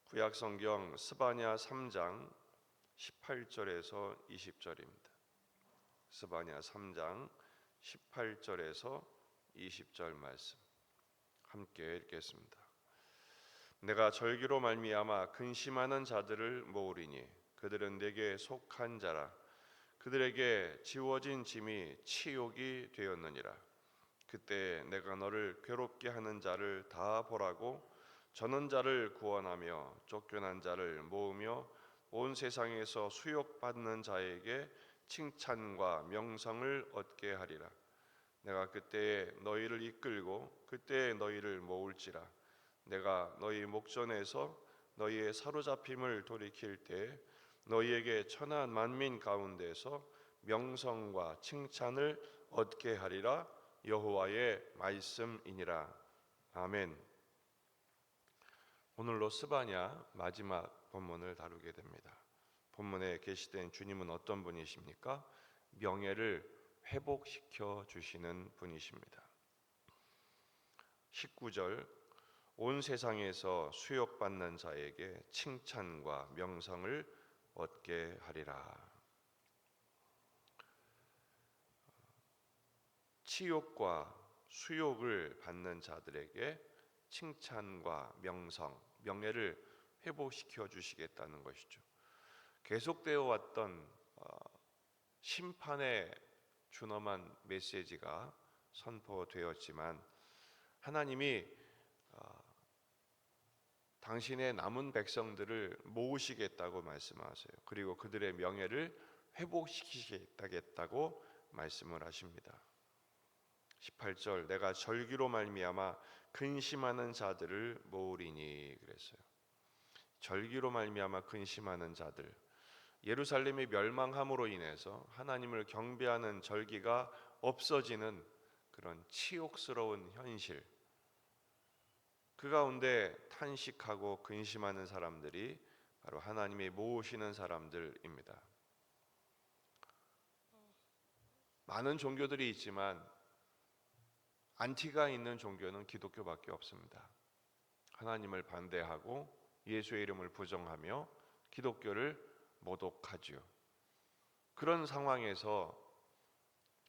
구약성경 스바냐 3장 18절에서 20절입니다. 스바냐 3장 18절에서 20절 말씀 함께 읽겠습니다. 내가 절기로 말미암아 근심하는 자들을 모으리니 그들은 내게 속한 자라. 그들에게 지워진 짐이 치욕이 되었느니라. 그때 내가 너를 괴롭게 하는 자를 다 보라고 저는 자를 구원하며 쫓겨난 자를 모으며 온 세상에서 수욕받는 자에게 칭찬과 명성을 얻게 하리라. 내가 그때에 너희를 이끌고 그때에 너희를 모을지라. 내가 너희 목전에서 너희의 사로잡힘을 돌이킬 때 너희에게 천하 만민 가운데서 명성과 칭찬을 얻게 하리라. 여호와의 말씀이니라. 아멘. 오늘로 스바냐 마지막 본문을 다루게 됩니다. 본문에 계시된 주님은 어떤 분이십니까? 명예를 회복시켜 주시는 분이십니다. 19절 온 세상에서 수욕받는 자에게 칭찬과 명성을 얻게 하리라. 치욕과 수욕을 받는 자들에게 칭찬과 명성, 명예를 회복시켜 주시겠다는 것이죠. 계속되어 왔던 심판의 준엄한 메시지가 선포되었지만 하나님이 당신의 남은 백성들을 모으시겠다고 말씀하세요. 그리고 그들의 명예를 회복시키겠다고 말씀을 하십니다. 18절 내가 절기로 말미암아 근심하는 자들을 모으리니 그랬어요. 절기로 말미암아 근심하는 자들, 예루살렘이 멸망함으로 인해서 하나님을 경배하는 절기가 없어지는 그런 치욕스러운 현실, 그 가운데 탄식하고 근심하는 사람들이 바로 하나님이 모으시는 사람들입니다. 많은 종교들이 있지만 안티가 있는 종교는 기독교밖에 없습니다. 하나님을 반대하고 예수의 이름을 부정하며 기독교를 모독하지요. 그런 상황에서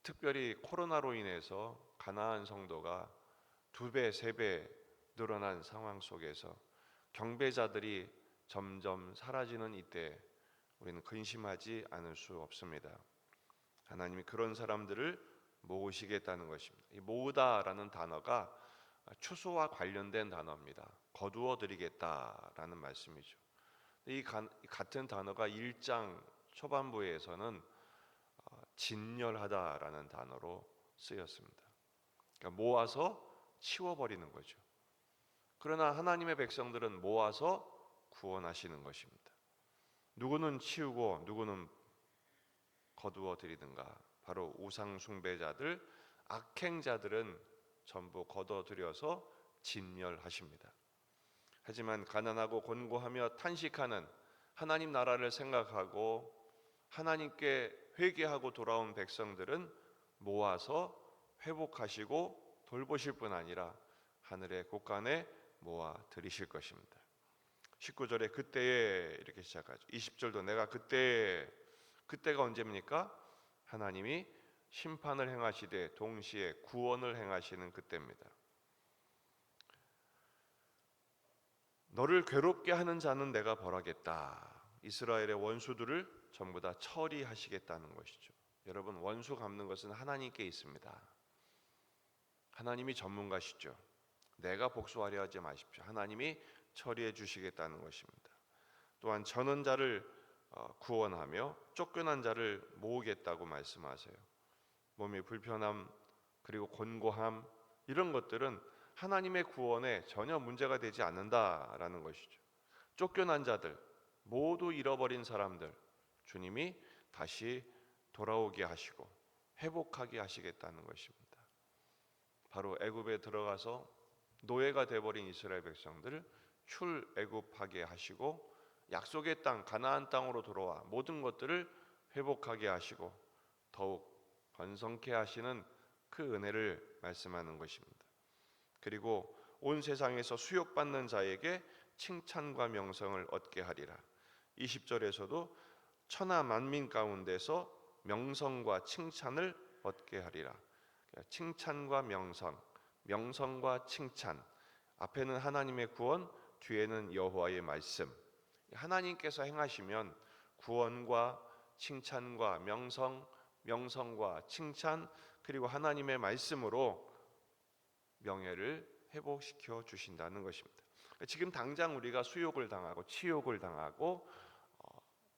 특별히 코로나로 인해서 가난한 성도가 2배, 3배 늘어난 상황 속에서 경배자들이 점점 사라지는 이때 우리는 근심하지 않을 수 없습니다. 하나님이 그런 사람들을 모으시겠다는 것입니다. 이 모으다라는 단어가 추수와 관련된 단어입니다. 거두어 드리겠다라는 말씀이죠. 이 같은 단어가 1장 초반부에서는 진멸하다라는 단어로 쓰였습니다. 그러니까 모아서 치워버리는 거죠. 그러나 하나님의 백성들은 모아서 구원하시는 것입니다. 누구는 치우고 누구는 거두어 드리든가, 바로 우상 숭배자들, 악행자들은 전부 거둬들여서 진멸하십니다. 하지만 가난하고 곤고하며 탄식하는 하나님 나라를 생각하고 하나님께 회개하고 돌아온 백성들은 모아서 회복하시고 돌보실 뿐 아니라 하늘의 곳간에 모아 드리실 것입니다. 19절에 그때에 이렇게 시작하죠. 20절도 내가 그때가 언제입니까? 하나님이 심판을 행하시되 동시에 구원을 행하시는 그때입니다. 너를 괴롭게 하는 자는 내가 벌하겠다. 이스라엘의 원수들을 전부 다 처리하시겠다는 것이죠. 여러분, 원수 갚는 것은 하나님께 있습니다. 하나님이 전문가시죠. 내가 복수하려 하지 마십시오. 하나님이 처리해 주시겠다는 것입니다. 또한 저는 자를 구원하며 쫓겨난 자를 모으겠다고 말씀하세요. 몸이 불편함 그리고 곤고함, 이런 것들은 하나님의 구원에 전혀 문제가 되지 않는다라는 것이죠. 쫓겨난 자들, 모두 잃어버린 사람들, 주님이 다시 돌아오게 하시고 회복하게 하시겠다는 것입니다. 바로 애굽에 들어가서 노예가 되어버린 이스라엘 백성들을 출애굽하게 하시고 약속의 땅 가나안 땅으로 돌아와 모든 것들을 회복하게 하시고 더욱 번성케 하시는 그 은혜를 말씀하는 것입니다. 그리고 온 세상에서 수욕받는 자에게 칭찬과 명성을 얻게 하리라. 20절에서도 천하 만민 가운데서 명성과 칭찬을 얻게 하리라. 칭찬과 명성, 명성과 칭찬. 앞에는 하나님의 구원, 뒤에는 여호와의 말씀. 하나님께서 행하시면 구원과 칭찬과 명성, 명성과 칭찬, 그리고 하나님의 말씀으로 명예를 회복시켜 주신다는 것입니다. 지금 당장 우리가 수욕을 당하고 치욕을 당하고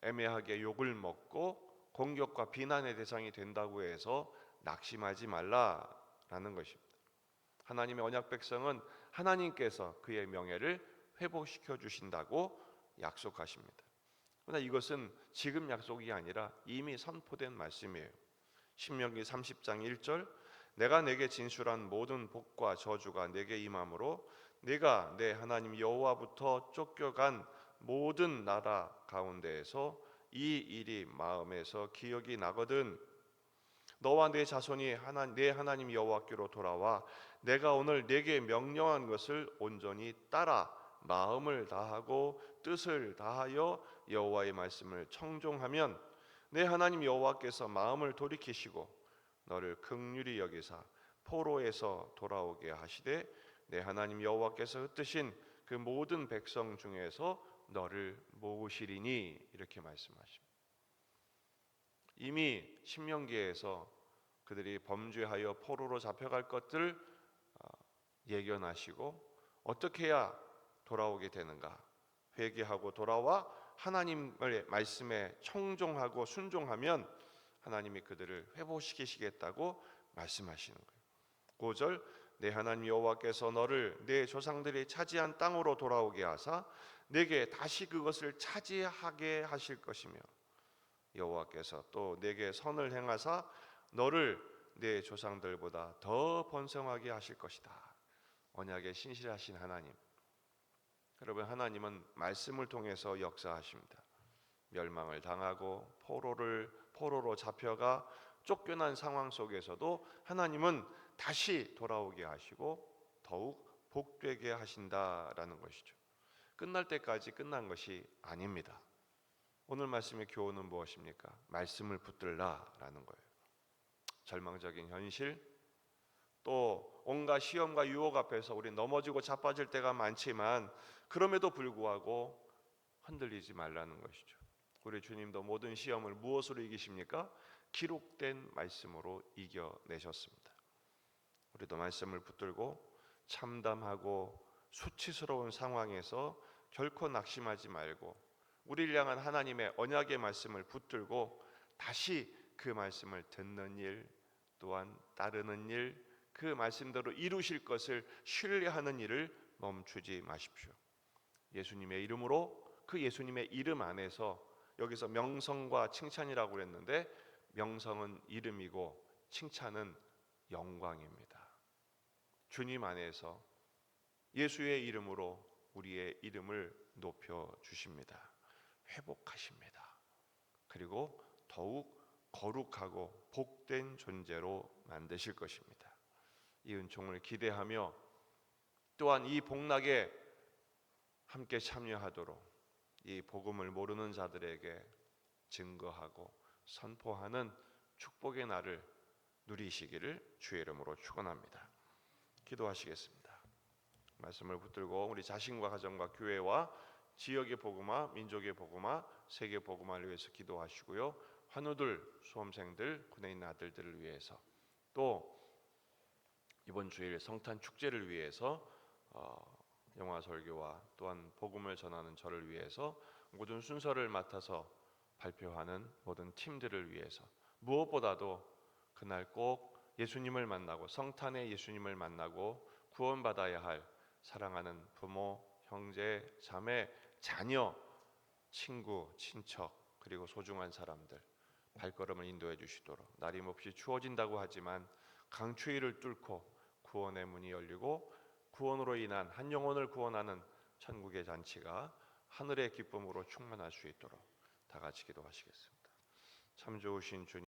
애매하게 욕을 먹고 공격과 비난의 대상이 된다고 해서 낙심하지 말라라는 것입니다. 하나님의 언약 백성은 하나님께서 그의 명예를 회복시켜 주신다고 약속하십니다. 그러나 이것은 지금 약속이 아니라 이미 선포된 말씀이에요. 신명기 30장 1절, 내가 내게 진술한 모든 복과 저주가 내게 임함으로 네가 내 하나님 여호와부터 쫓겨간 모든 나라 가운데에서 이 일이 마음에서 기억이 나거든 너와 내 자손이 내 하나님 여호와께로 돌아와 내가 오늘 네게 명령한 것을 온전히 따라 마음을 다하고 뜻을 다하여 여호와의 말씀을 청종하면 내 하나님 여호와께서 마음을 돌이키시고 너를 긍휼히 여기사 포로에서 돌아오게 하시되 내 하나님 여호와께서 흩으신 그 모든 백성 중에서 너를 모으시리니 이렇게 말씀하십니다. 이미 신명기에서 그들이 범죄하여 포로로 잡혀갈 것들 예견하시고 어떻게 해야 돌아오게 되는가 회개하고 돌아와 하나님의 말씀에 청종하고 순종하면 하나님이 그들을 회복시키시겠다고 말씀하시는 거예요. 5절 내 하나님 여호와께서 너를 내 조상들이 차지한 땅으로 돌아오게 하사 내게 다시 그것을 차지하게 하실 것이며 여호와께서 또 내게 선을 행하사 너를 내 조상들보다 더 번성하게 하실 것이다. 언약에 신실하신 하나님. 여러분, 하나님은 말씀을 통해서 역사하십니다. 멸망을 당하고 포로로 잡혀가 쫓겨난 상황 속에서도 하나님은 다시 돌아오게 하시고 더욱 복되게 하신다라는 것이죠. 끝날 때까지 끝난 것이 아닙니다. 오늘 말씀의 교훈은 무엇입니까? 말씀을 붙들라라는 거예요. 절망적인 현실, 또 온갖 시험과 유혹 앞에서 우리 넘어지고 자빠질 때가 많지만 그럼에도 불구하고 흔들리지 말라는 것이죠. 우리 주님도 모든 시험을 무엇으로 이기십니까? 기록된 말씀으로 이겨내셨습니다. 우리도 말씀을 붙들고 참담하고 수치스러운 상황에서 결코 낙심하지 말고 우리를 향한 하나님의 언약의 말씀을 붙들고 다시 그 말씀을 듣는 일, 또한 따르는 일, 그 말씀대로 이루실 것을 신뢰하는 일을 멈추지 마십시오. 예수님의 이름으로 그 예수님의 이름 안에서 여기서 명성과 칭찬이라고 그랬는데 명성은 이름이고 칭찬은 영광입니다. 주님 안에서 예수의 이름으로 우리의 이름을 높여 주십니다. 회복하십니다. 그리고 더욱 거룩하고 복된 존재로 만드실 것입니다. 이 은총을 기대하며 또한 이 복락에 함께 참여하도록 이 복음을 모르는 자들에게 증거하고 선포하는 축복의 날을 누리시기를 주의 이름으로 축원합니다. 기도하시겠습니다. 말씀을 붙들고 우리 자신과 가정과 교회와 지역의 복음화, 민족의 복음화, 세계 복음화를 위해서 기도하시고요. 환우들, 수험생들, 군에 있는 아들들을 위해서 또 이번 주일 성탄 축제를 위해서 영화 설교와 또한 복음을 전하는 저를 위해서 모든 순서를 맡아서 발표하는 모든 팀들을 위해서 무엇보다도 그날 꼭 예수님을 만나고 성탄의 예수님을 만나고 구원받아야 할 사랑하는 부모, 형제, 자매, 자녀, 친구, 친척 그리고 소중한 사람들 발걸음을 인도해 주시도록 날임없이 추워진다고 하지만 강추위를 뚫고 구원의 문이 열리고 구원으로 인한 한 영혼을 구원하는 천국의 잔치가 하늘의 기쁨으로 충만할 수 있도록 다 같이 기도하시겠습니다. 참 좋으신 주님